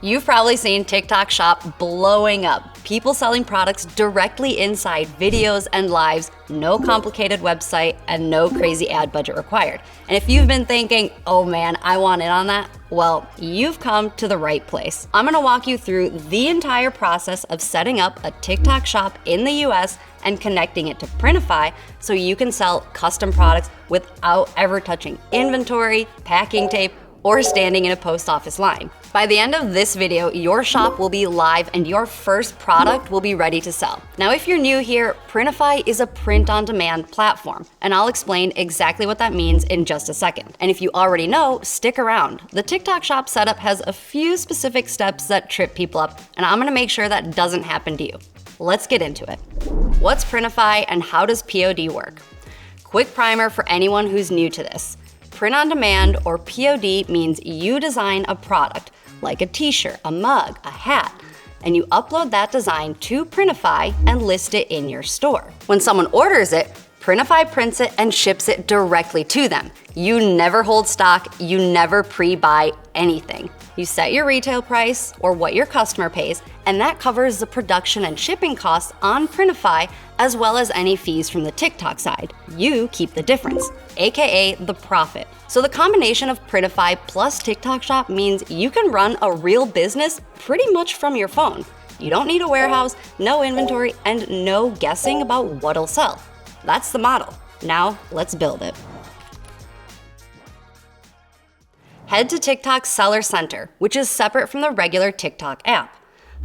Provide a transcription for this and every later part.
You've probably seen TikTok Shop blowing up. People selling products directly inside videos and lives, no complicated website, and no crazy ad budget required. And if you've been thinking, oh man, I want in on that, well, you've come to the right place. I'm gonna walk you through the entire process of setting up a TikTok Shop in the US and connecting it to Printify so you can sell custom products without ever touching inventory, packing tape, or standing in a post office line. By the end of this video, your shop will be live and your first product will be ready to sell. Now, if you're new here, Printify is a print-on-demand platform, and I'll explain exactly what that means in just a second. And if you already know, stick around. The TikTok Shop setup has a few specific steps that trip people up, and I'm gonna make sure that doesn't happen to you. Let's get into it. What's Printify and how does POD work? Quick primer for anyone who's new to this. Print on demand, or POD, means you design a product, like a t-shirt, a mug, a hat, and you upload that design to Printify and list it in your store. When someone orders it, Printify prints it and ships it directly to them. You never hold stock, you never pre-buy anything. You set your retail price, or what your customer pays, and that covers the production and shipping costs on Printify, as well as any fees from the TikTok side. You keep the difference, aka the profit. So the combination of Printify plus TikTok Shop means you can run a real business pretty much from your phone. You don't need a warehouse, no inventory, and no guessing about what'll sell. That's the model. Now, let's build it. Head to TikTok's Seller Center, which is separate from the regular TikTok app.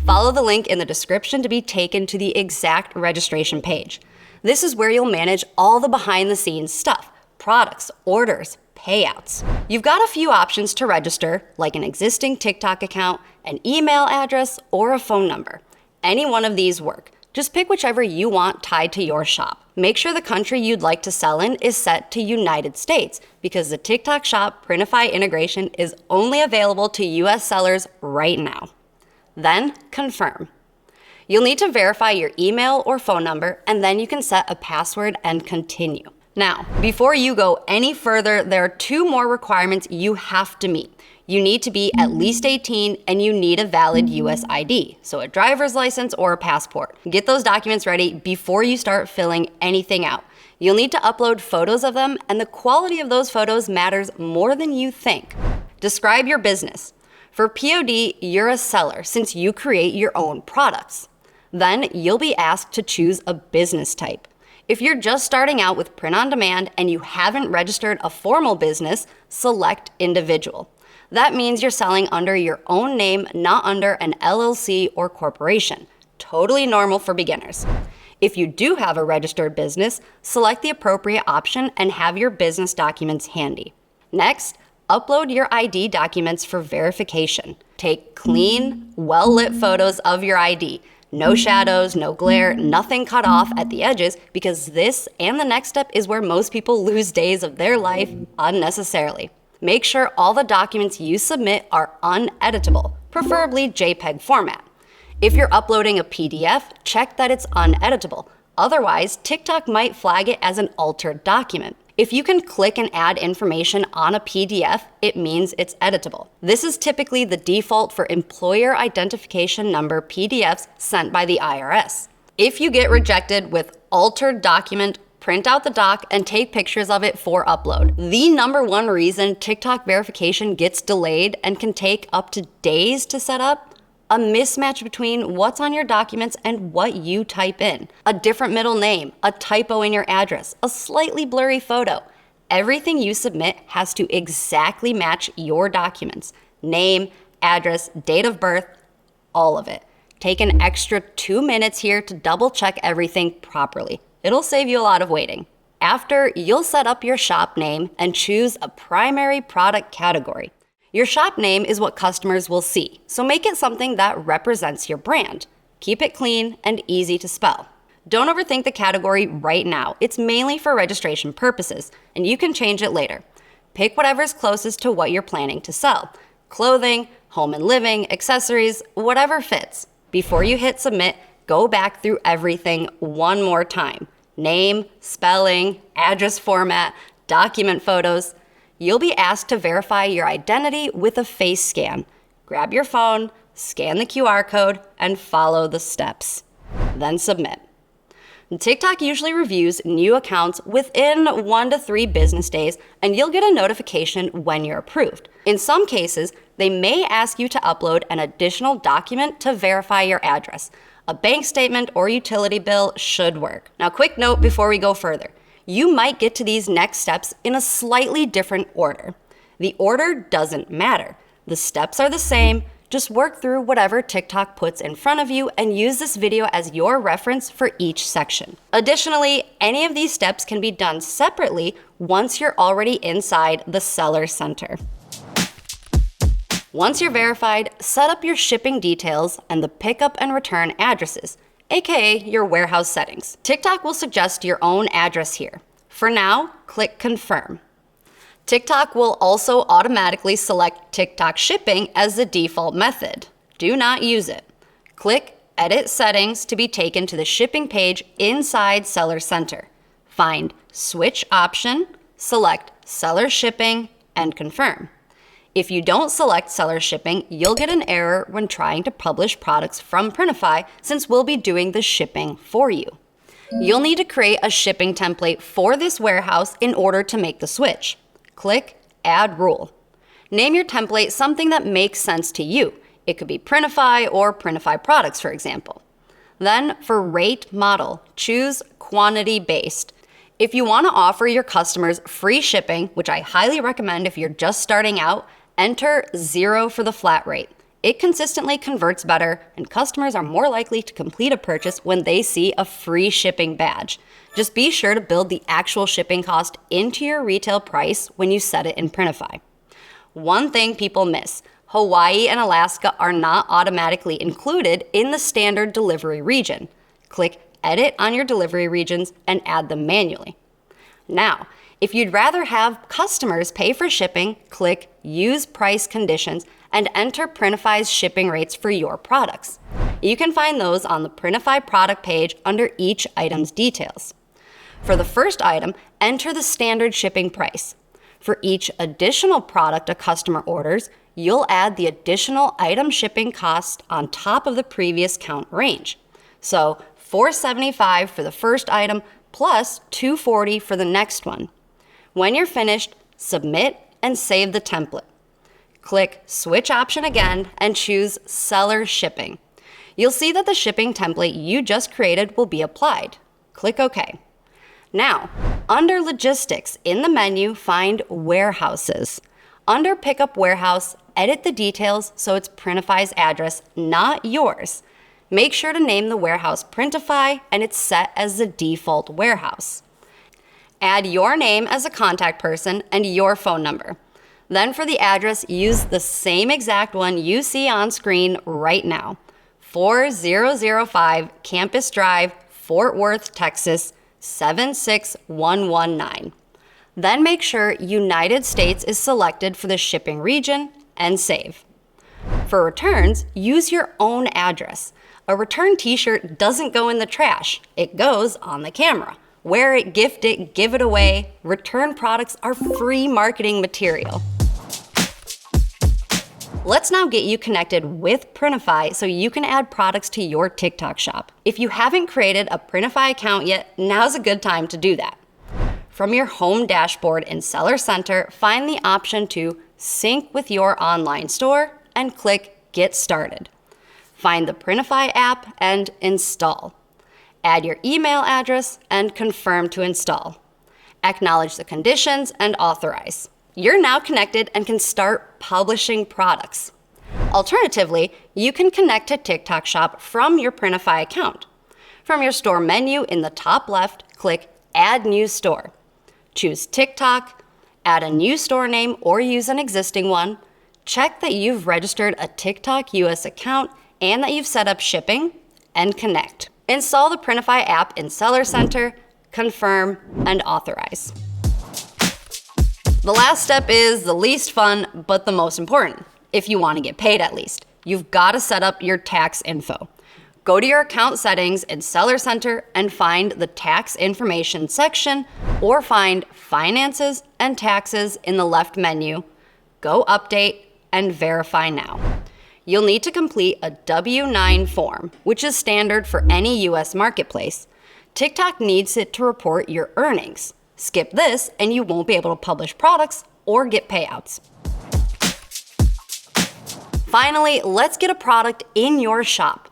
Follow the link in the description to be taken to the exact registration page. This is where you'll manage all the behind-the-scenes stuff, products, orders, payouts. You've got a few options to register, like an existing TikTok account, an email address, or a phone number. Any one of these work. Just pick whichever you want tied to your shop. Make sure the country you'd like to sell in is set to United States, because the TikTok Shop Printify integration is only available to US sellers right now. Then, confirm. You'll need to verify your email or phone number, and then you can set a password and continue. Now, before you go any further, there are two more requirements you have to meet. You need to be at least 18 and you need a valid US ID, so a driver's license or a passport. Get those documents ready before you start filling anything out. You'll need to upload photos of them, and the quality of those photos matters more than you think. Describe your business. For POD, you're a seller since you create your own products. Then you'll be asked to choose a business type. If you're just starting out with print on demand and you haven't registered a formal business, select individual. That means you're selling under your own name, not under an LLC or corporation. Totally normal for beginners. If you do have a registered business, select the appropriate option and have your business documents handy. Next, upload your ID documents for verification. Take clean, well-lit photos of your ID. No shadows, no glare, nothing cut off at the edges, because this and the next step is where most people lose days of their life unnecessarily. Make sure all the documents you submit are uneditable, preferably JPEG format. If you're uploading a PDF, check that it's uneditable. Otherwise, TikTok might flag it as an altered document. If you can click and add information on a PDF, it means it's editable. This is typically the default for employer identification number PDFs sent by the IRS. If you get rejected with altered document, print out the doc and take pictures of it for upload. The number one reason TikTok verification gets delayed and can take up to days to set up: a mismatch between what's on your documents and what you type in. A different middle name, a typo in your address, a slightly blurry photo. Everything you submit has to exactly match your documents. Name, address, date of birth, all of it. Take an extra 2 minutes here to double check everything properly. It'll save you a lot of waiting. After, you'll set up your shop name and choose a primary product category. Your shop name is what customers will see, so make it something that represents your brand. Keep it clean and easy to spell. Don't overthink the category right now. It's mainly for registration purposes, and you can change it later. Pick whatever's closest to what you're planning to sell. Clothing, home and living, accessories, whatever fits. Before you hit submit, go back through everything one more time. Name, spelling, address format, document photos. You'll be asked to verify your identity with a face scan. Grab your phone, scan the QR code, and follow the steps. Then submit. TikTok usually reviews new accounts within 1 to 3 business days, and you'll get a notification when you're approved. In some cases, they may ask you to upload an additional document to verify your address. A bank statement or utility bill should work. Now, quick note before we go further. You might get to these next steps in a slightly different order. The order doesn't matter. The steps are the same. Just work through whatever TikTok puts in front of you and use this video as your reference for each section. Additionally, any of these steps can be done separately once you're already inside the Seller Center. Once you're verified, set up your shipping details and the pickup and return addresses, aka your warehouse settings. TikTok will suggest your own address here. For now, click Confirm. TikTok will also automatically select TikTok shipping as the default method. Do not use it. Click Edit Settings to be taken to the shipping page inside Seller Center. Find Switch option, select Seller Shipping, and confirm. If you don't select Seller Shipping, you'll get an error when trying to publish products from Printify since we'll be doing the shipping for you. You'll need to create a shipping template for this warehouse in order to make the switch. Click Add Rule. Name your template something that makes sense to you. It could be Printify or Printify products, for example. Then for rate model, choose quantity based. If you want to offer your customers free shipping, which I highly recommend if you're just starting out, enter 0 for the flat rate. It consistently converts better, and customers are more likely to complete a purchase when they see a free shipping badge. Just be sure to build the actual shipping cost into your retail price when you set it in Printify. One thing people miss: Hawaii and Alaska are not automatically included in the standard delivery region. Click Edit on your delivery regions and add them manually. Now, if you'd rather have customers pay for shipping, click Use Price Conditions and enter Printify's shipping rates for your products. You can find those on the Printify product page under each item's details. For the first item, enter the standard shipping price. For each additional product a customer orders, you'll add the additional item shipping cost on top of the previous count range. So $4.75 for the first item plus $2.40 for the next one. When you're finished, submit and save the template. Click Switch option again and choose Seller Shipping. You'll see that the shipping template you just created will be applied. Click OK. Now, under Logistics in the menu, find Warehouses. Under Pickup Warehouse, edit the details so it's Printify's address, not yours. Make sure to name the warehouse Printify and it's set as the default warehouse. Add your name as a contact person and your phone number. Then for the address, use the same exact one you see on screen right now. 4005 Campus Drive, Fort Worth, Texas, 76119. Then make sure United States is selected for the shipping region and save. For returns, use your own address. A return t-shirt doesn't go in the trash, it goes on the camera. Wear it, gift it, give it away. Return products are free marketing material. Let's now get you connected with Printify so you can add products to your TikTok shop. If you haven't created a Printify account yet, now's a good time to do that. From your home dashboard in Seller Center, find the option to sync with your online store and click Get Started. Find the Printify app and install. Add your email address and confirm to install. Acknowledge the conditions and authorize. You're now connected and can start publishing products. Alternatively, you can connect to TikTok Shop from your Printify account. From your store menu in the top left, click Add New Store. Choose TikTok, add a new store name or use an existing one. Check that you've registered a TikTok US account and that you've set up shipping, and connect. Install the Printify app in Seller Center, confirm, and authorize. The last step is the least fun, but the most important, if you want to get paid at least. You've got to set up your tax info. Go to your account settings in Seller Center and find the tax information section, or find Finances and Taxes in the left menu. Go update and verify now. You'll need to complete a W-9 form, which is standard for any US marketplace. TikTok needs it to report your earnings. Skip this and you won't be able to publish products or get payouts. Finally, let's get a product in your shop.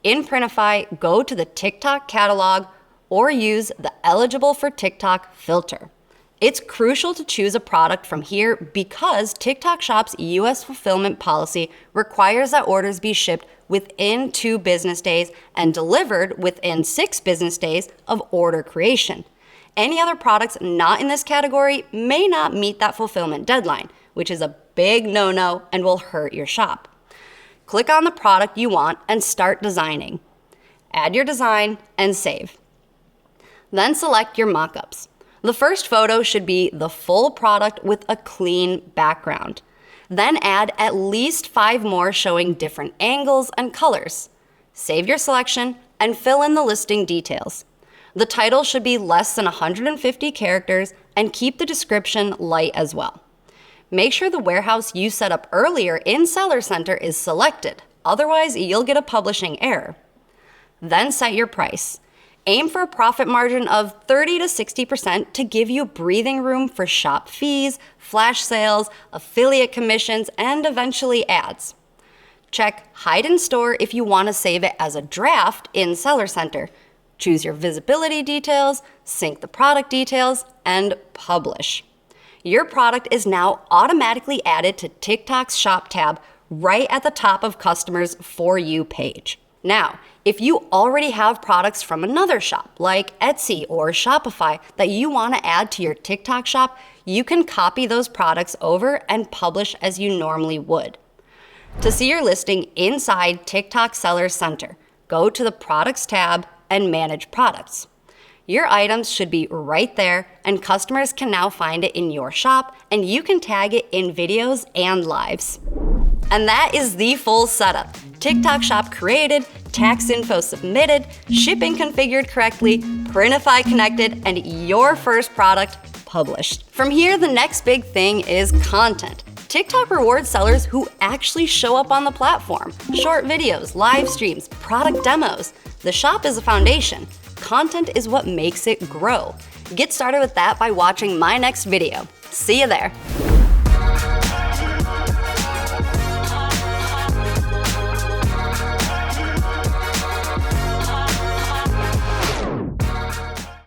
In Printify, go to the TikTok catalog or use the Eligible for TikTok filter. It's crucial to choose a product from here because TikTok Shop's US fulfillment policy requires that orders be shipped within 2 business days and delivered within 6 business days of order creation. Any other products not in this category may not meet that fulfillment deadline, which is a big no-no and will hurt your shop. Click on the product you want and start designing. Add your design and save. Then select your mockups. The first photo should be the full product with a clean background. Then add at least 5 more showing different angles and colors. Save your selection and fill in the listing details. The title should be less than 150 characters and keep the description light as well. Make sure the warehouse you set up earlier in Seller Center is selected, otherwise you'll get a publishing error. Then set your price. Aim for a profit margin of 30 to 60% to give you breathing room for shop fees, flash sales, affiliate commissions, and eventually ads. Check Hide in Store if you want to save it as a draft in Seller Center. Choose your visibility details, sync the product details, and publish. Your product is now automatically added to TikTok's Shop tab right at the top of Customers' For You page. Now, if you already have products from another shop, like Etsy or Shopify, that you want to add to your TikTok shop, you can copy those products over and publish as you normally would. To see your listing inside TikTok Seller Center, go to the Products tab and Manage Products. Your items should be right there, and customers can now find it in your shop, and you can tag it in videos and lives. And that is the full setup. TikTok Shop created, tax info submitted, shipping configured correctly, Printify connected, and your first product published. From here, the next big thing is content. TikTok rewards sellers who actually show up on the platform. Short videos, live streams, product demos. The shop is a foundation. Content is what makes it grow. Get started with that by watching my next video. See you there.